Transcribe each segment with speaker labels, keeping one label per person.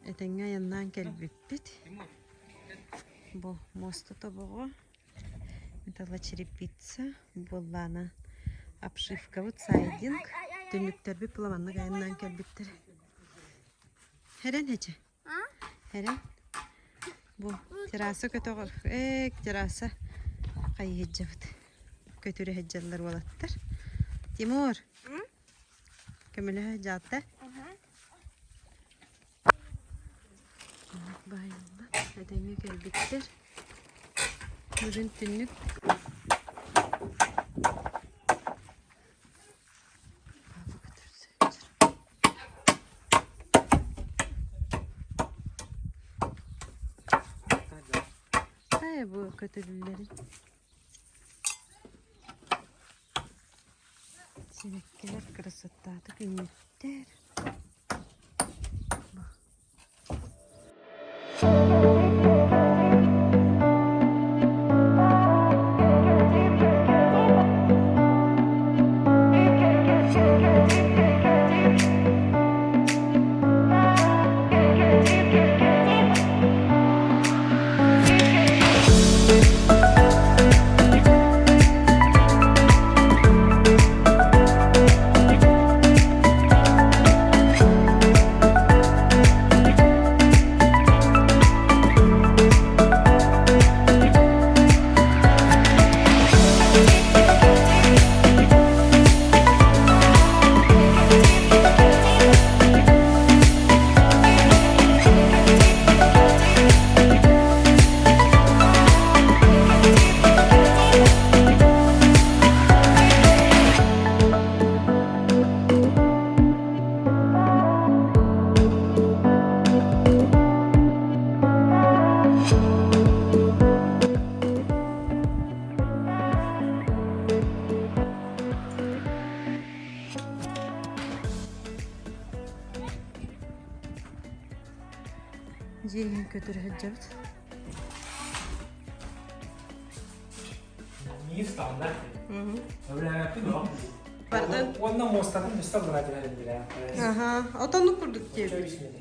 Speaker 1: Etenge yandan kelbipit. Bu mosta tabağı. Metalla черепица. Bollana обшивка вот сайдинг. Tünlükler bir pulamanlık yandan kelbiptir. Heren hece. Heren. Bu terasa kötü terasa kayı hecevit. Kötürü heceller olattır. Timur. Kömülü heccatta. Bayıldı. Etenge kelbiptir. Bugün tünlük. Bu kötülüklerin sinekler kırısıttadı günlükler. Zihin kötürü hecevit.
Speaker 2: Niye standart? Öyle yaptı mı?
Speaker 1: Pardon.
Speaker 2: Ondan mostanın üstte bırakıyorum bile.
Speaker 1: Aha, otanı kurduk diye.
Speaker 2: Şöyle bismillah.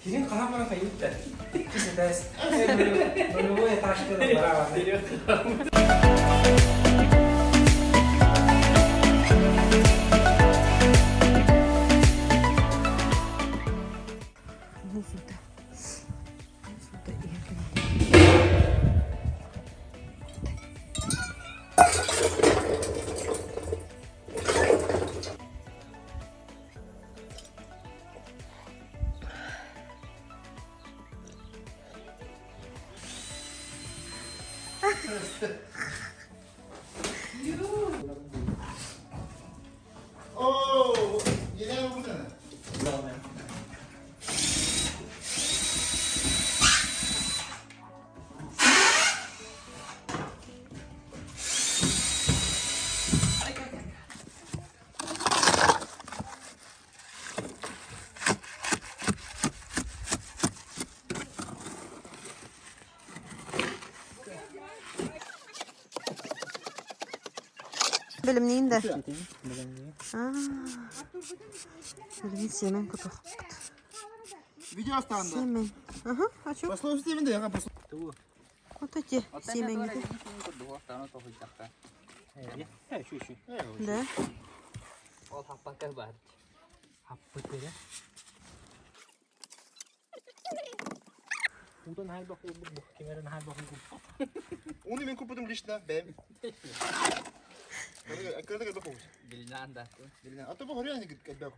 Speaker 2: Kirin kana bana kayıp da. İkisi de böyle o etaşta da beraber.
Speaker 3: Oo, yine bu ne?
Speaker 1: Benim neyim de? Benim semen kutu.
Speaker 3: Video standa.
Speaker 1: Semen. Aha, açıyorum.
Speaker 3: Послушай, ты видишь, я просто.
Speaker 1: Вот эти семена. Да.
Speaker 2: Ол хаппакка бар. Хаппак böyle. Udan her bak bu kemerin her bak bu.
Speaker 3: Onu ben купил лично, бэм. Когда ты допомнишь?
Speaker 2: Билинанда.
Speaker 3: А то похоже, они как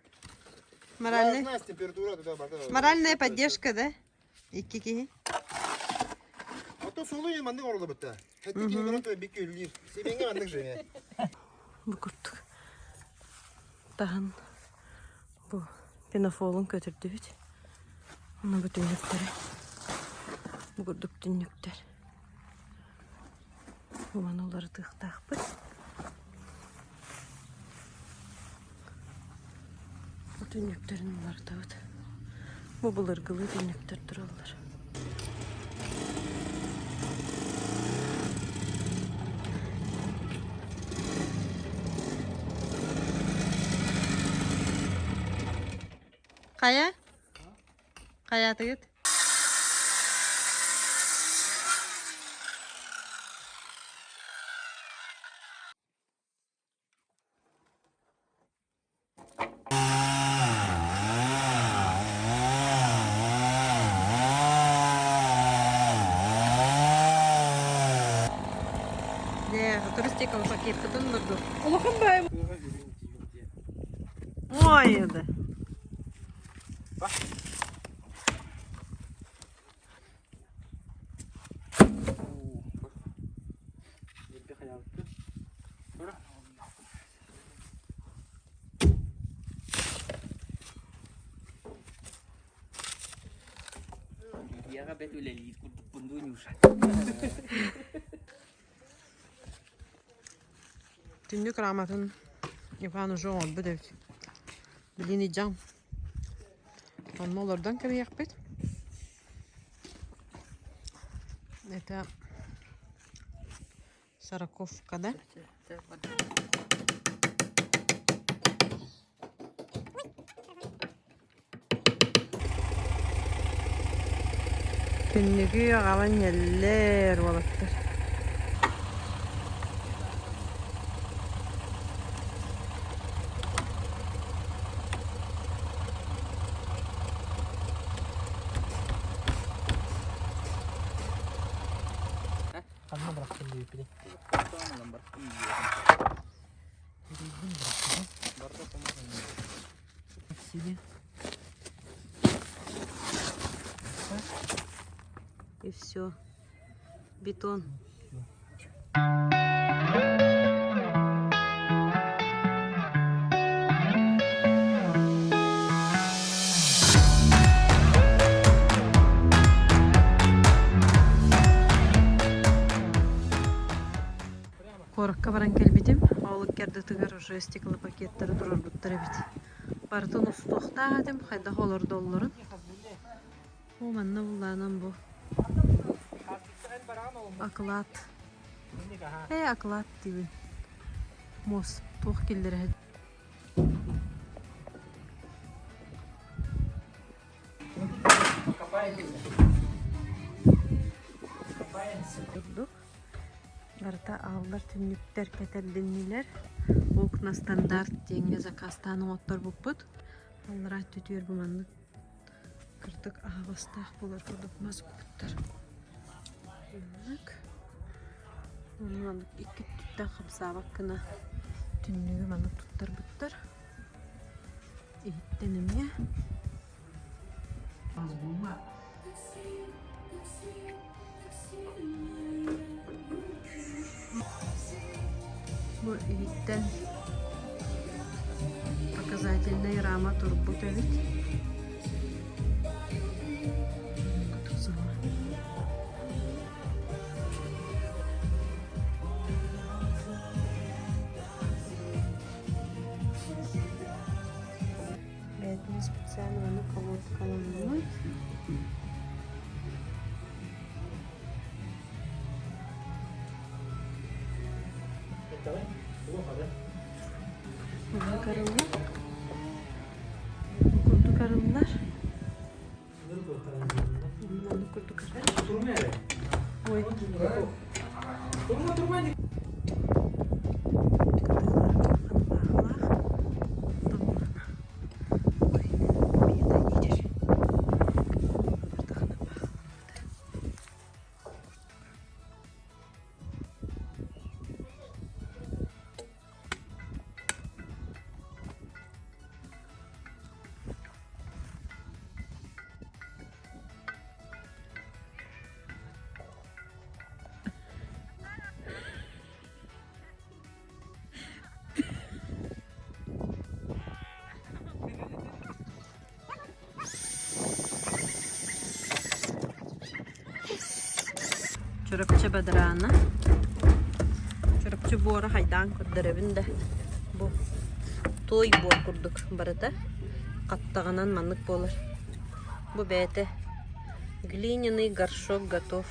Speaker 1: Моральная.
Speaker 3: Знаешь, температура туда бардак.
Speaker 1: Моральная поддержка, да? Икки.
Speaker 3: А то сулуй мандың орылды бітті. Хәтті кейін көрінті бекке үлгейір. Себенге мандың жеме.
Speaker 1: Bu kurtuk. Dağın bu pinafolun götürdü hiç. Ona bu dünlükleri. Bu kurduk dünlükler. Bu manoları tık bu. Tünlüklerin var tabii. Bu bulurgılı tünlükler dururlar. Kaya? Kaya tıgıt. Туристикал пакет кытын дурду. Улакын бай. Ой, еді.
Speaker 2: Яга бет үлелит бундунюша.
Speaker 1: Tünlük rahmatın yapanı жоғын büdevdi. Bilini can. Onun olurdan kere yakbet. Это Сороковка, да? Tünlüğü ağalan yerler olaktır.
Speaker 2: Kanına bıraktım diyor bir de. Tamam bıraktım diyor.
Speaker 1: Сиди. И все. Бетон. Коракка баран келбитим. Аулык керде тыгар уже стеклы пакеттері турар буттар бит. Бартын устуқта дем, хайда холор долларын. О, манна булланан бу. Аклат. Аклат дибин. Мос тух келдер. Durдuk. Барта аллар түннүктер кетелдинилер. Окна стандарт деңге закастаны оттор буппут. Аллар түтүр буманны кырдык агастак болор курдук маз буттар. Онан икки түттен капсабак кына түннүгү маны туттар буттар. Иттенемге. Az bulma. Bu itten показательная рама турбутовит. Это специально на кого-то колонной. Burada karınlar. Kurdu karınlar. Bundan da kurdu karınlar. Oy. Durma. Çorapçı Bedrana. Çorapçı bu ara haydan kurdurabinde. Bu toy bu kurduk barada. Каттағанан маннык болар. Бу бәте. Глиняный горшок готов.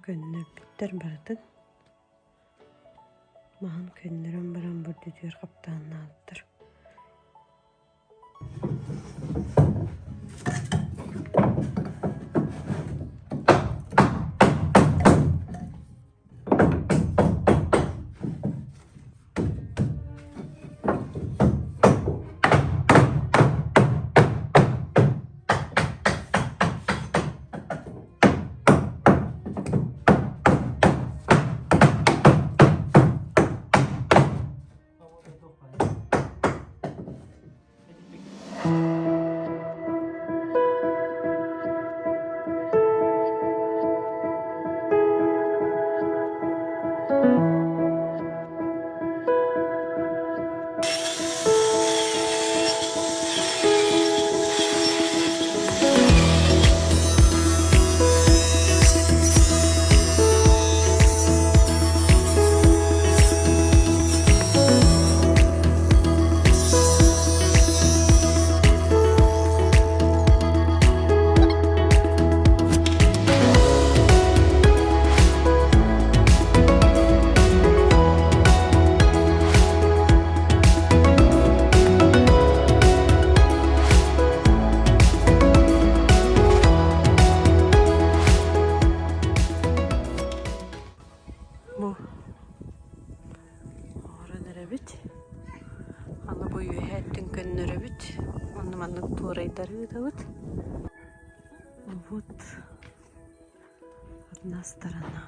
Speaker 1: Könler bitter bardın. Mahan könlerim baran burada diyor kaptanını aldır. Bu oralara bit. Hala boyu her könlere bit. Onun anlık tuğrayları da bit. Вот одна сторона.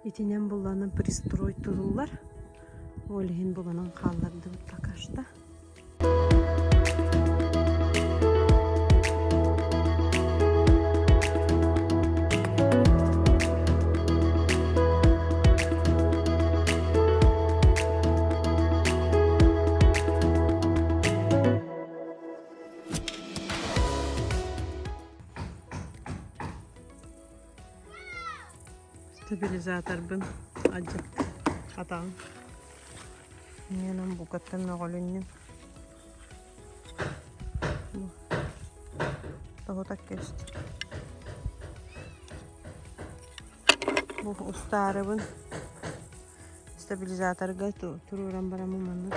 Speaker 1: Итинен буланы пристрой тулулар. Олеген буланын қалларды пока что. Stabilizatör bun acık hatan. Yanım bu kadar ne olunun. Daha tak geçti. Bu ustarabın stabilizatörü tururam bana mumanlı.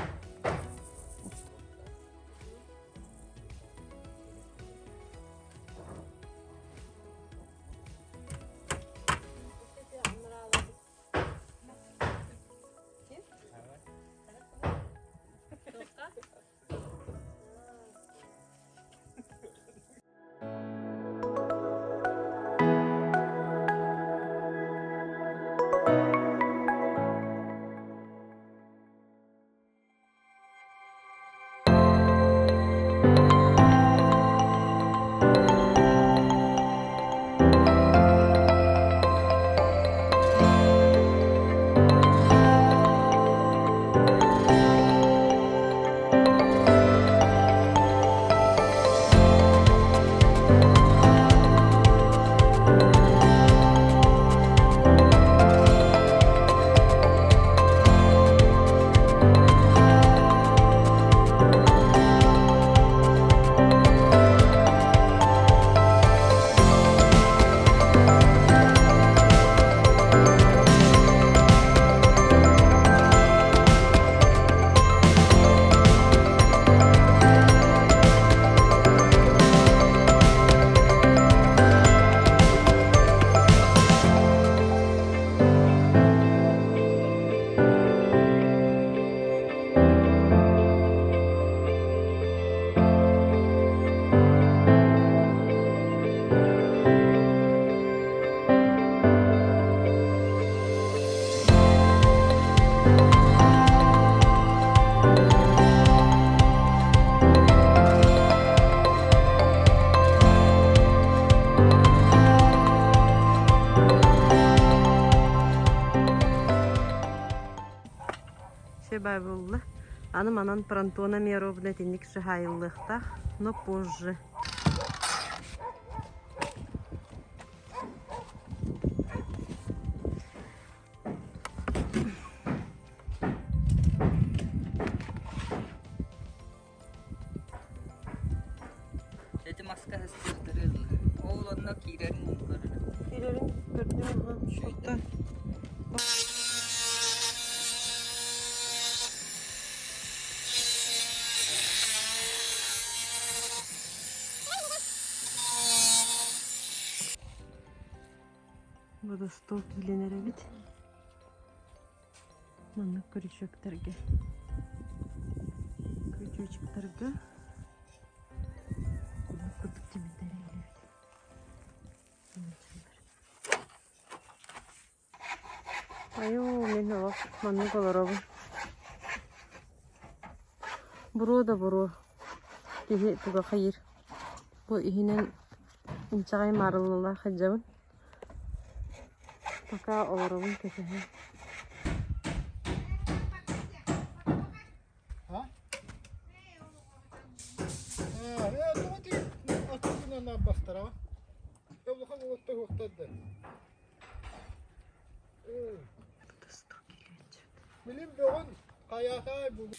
Speaker 1: Байбулла. Анан Пронтона Мировна тенник шахайлыхта, но позже.
Speaker 4: Эти маска хастырдырыл. Оğlanına kirerin mumları.
Speaker 1: Kirerin gördüm ha şurada. Bu da stok bilinir evet. Manlık körüçüklerge. Küçücüklerge. Kutup demetleriyle. Ayo, men bak manlık olur abi. Buru da buru. Dihi tuga hayır. Bu ihinen inçay marılına hacabın. Baka olurun kesehe.
Speaker 3: Ha? Ya tomati açısından bastıra. Ya bu kadar vakti.
Speaker 1: Stok ilginç.
Speaker 3: Bilim doğun kayaka bu.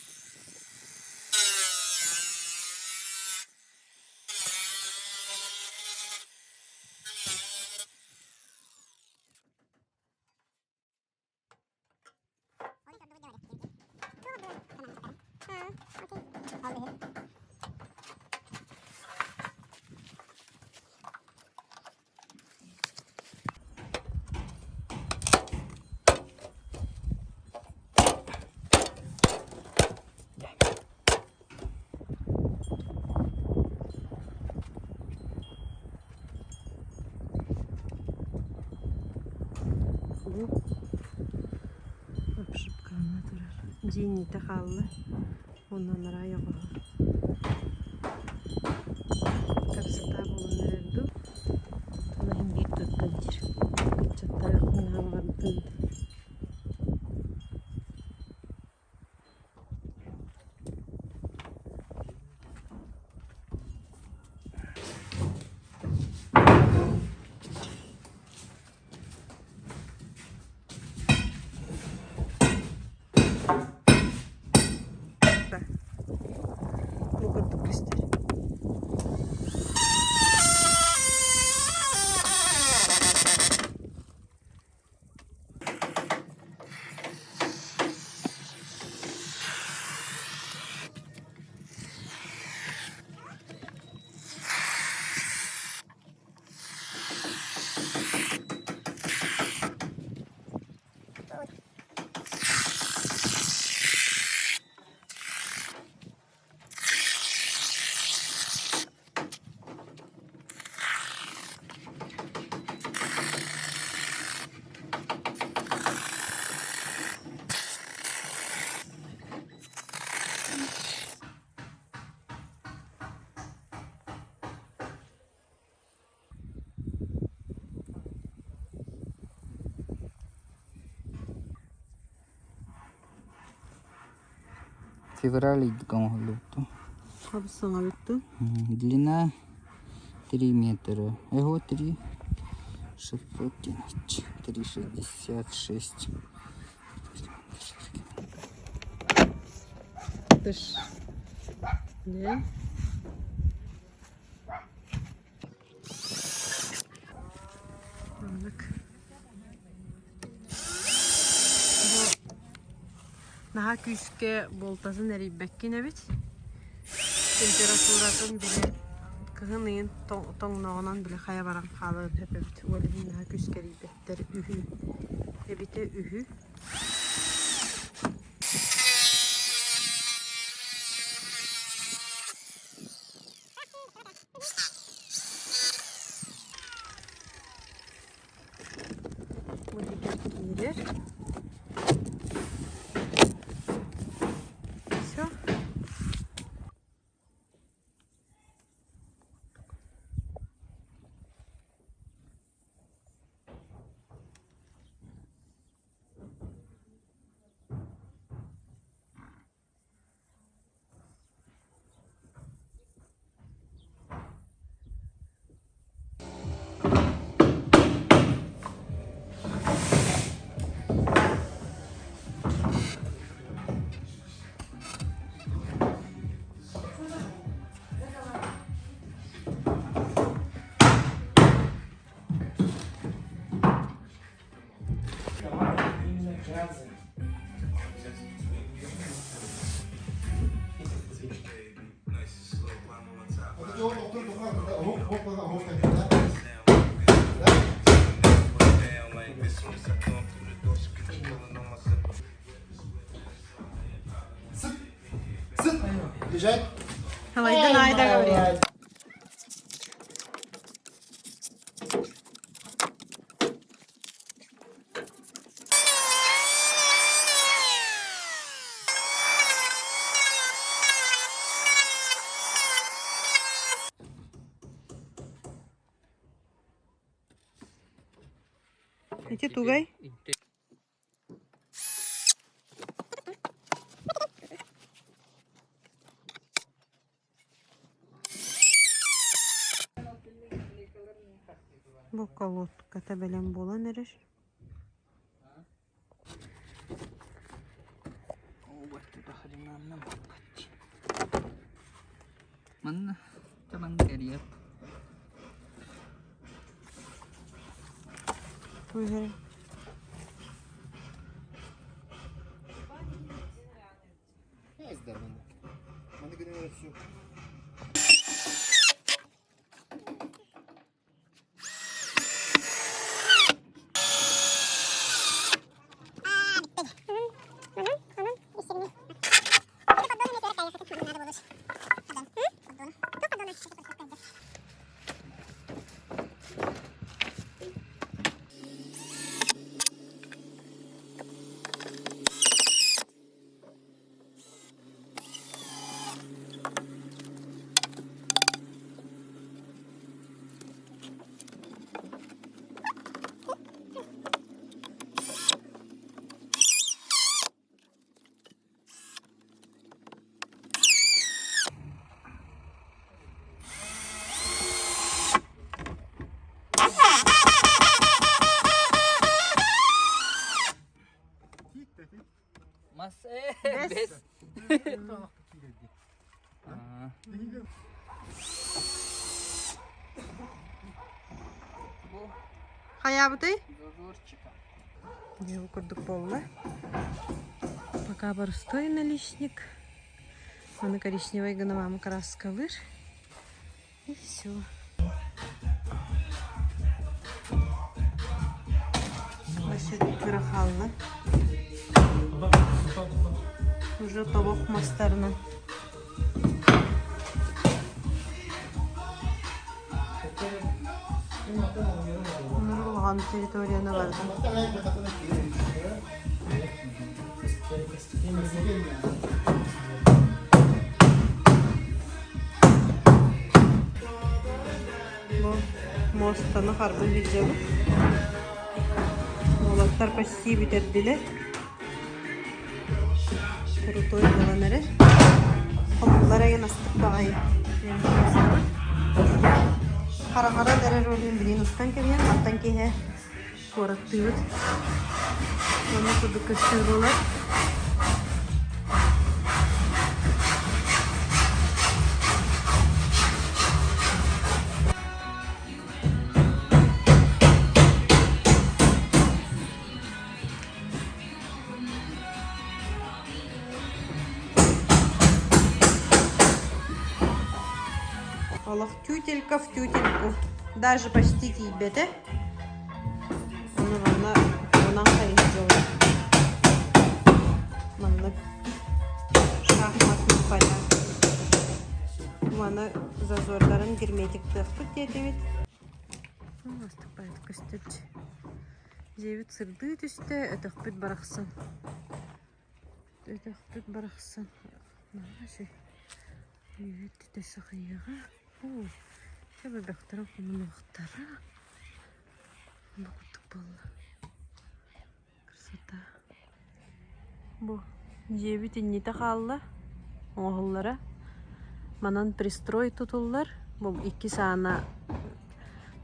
Speaker 1: Yapışıp kalma durur. Cinni de kallı. Ondan ara yok. Karısıta bulun nerede? Tanahin bir tuttanır. Kıçatlar akmına vardı. Bu kadar göster.
Speaker 4: февраль идгамоллутту.
Speaker 1: Хабысыңа бітті.
Speaker 4: Длина 3 метра. Его 3 600, 3,66.
Speaker 1: Дыш. Не? Anladık. Daha küçük boltasın eriybekkine bit. Temperaturatın bile kıhınıyın toğunağından bile kaya varan kalı tepe bit. Öyle daha küçük eriybekleri ühü. Ebite ühü. Bu dikkat gelir. Все.
Speaker 3: Лежать.
Speaker 1: Halaydan ayda gabriel. Эти тугай. Bu колодка табелен болан эреш.
Speaker 4: Mana teman karier.
Speaker 1: Buyur.
Speaker 3: Ezder bana. Bana göre öyle yok.
Speaker 4: Mas
Speaker 1: Bes.
Speaker 4: bes. Ah.
Speaker 1: Kaya butay?
Speaker 4: Зазор чика.
Speaker 1: Я курдук болла. Пока простой наличник. А на коричневой гановам краска лыж. И все. Вообще пирохалла. Уже табак мастерна. Нурулган территорияны бардым. Bu mostаны harbi видели. Молоттар почти битердилер. Крутой баланары. Олар еген астық бағайы. Қара-қара дәрі рөлін білейін ұстан кебен, аттан кейе қораттығыд. Оны күді көстер болар. Олық тютелька в тютельку. Даже почти тибеті. Оны ғана онан қайын жолы. Мұны шахматный поля. Мұны зазорларын герметикті ұқтық деді бет. Астық байт көстепчі. Жевіт сырды түсті, өтіқ бүт барақсын. Өтіқ бүт барақсын. Наға жүй. Жевіт түті сақиыға. Шәбі бәқтірі құмын ұқтары. Бұл құттық болы. Красота. Бұл жевіт иннеті қалды. Оғылары. Манан пристрой тұтылар. Бұл 2 сана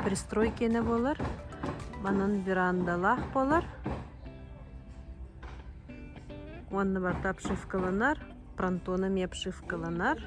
Speaker 1: пристрой кені болар. Манан верандалақ болар. Онны барда обшивкаланар. Пронтоном обшивкаланар.